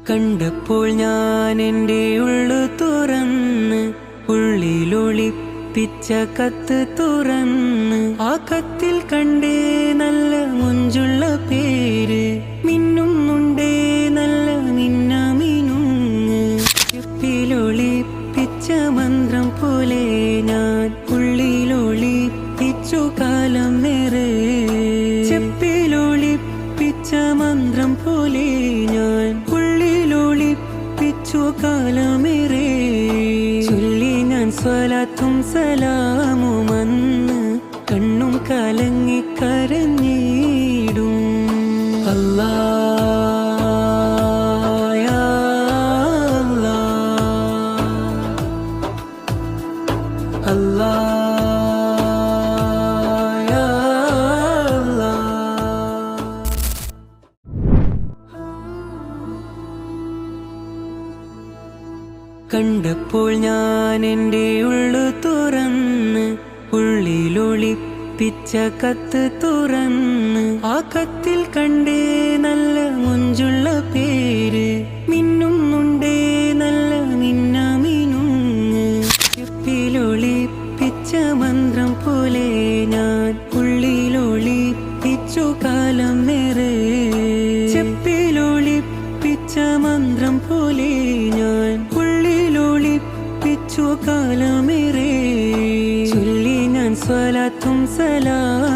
കണ്ടപ്പോൾ ഞാൻ എൻ്റെ ഉള്ളു തുറന്ന് ഉള്ളിലൊളിപ്പിച്ച കത്ത് തുറന്ന് ആ കത്തിൽ കണ്ടേ നല്ല മുഞ്ചുള്ള പേര് മിന്നുന്നുണ്ടേ നല്ല മിന്നാമിനുങ്ങ് ചെപ്പിലൊളിപ്പിച്ച മന്ത്രം പോലെ ഞാൻ ഉള്ളിലൊളിപ്പിച്ചു കാലം നേരെ ചെപ്പിലൊളിപ്പിച്ച മന്ത്രം പോലെ ഞാൻ ഉള്ളിലൊളിപ്പിച്ചു കാലമേറെ ചൊല്ലി ഞാൻ സ്വലാത്തും സലാമും അന്ന് കണ്ണും കലങ്ങി കരഞ്ഞിടും അല്ലാ യാ അല്ലാ അല്ലാ യാ അല്ലാ. കണ്ടപ്പോൾ ഞാൻ എൻ്റെ ഉള്ളു തുറന്ന് ഉള്ളിലൊളിപ്പിച്ച കത്ത് തുറന്ന് ആ കത്തിൽ കണ്ടേ നല്ല മുഞ്ചുള്ള പേര് മിന്നുന്നുണ്ടേ നല്ല മിന്നാമിനുങ്ങ് ചെപ്പിലൊളിപ്പിച്ച മന്ത്രം പോലെ ഞാൻ ഉള്ളിലൊളിപ്പിച്ചു കാലം നേരെ ചെപ്പിലൊളിപ്പിച്ച മന്ത്രം പോലെ ഞാൻ ഉള്ളിലൊളിപ്പിച്ചു കാലമേറെ ചൊല്ലി ഞാൻ സ്വലാത്തും സലാം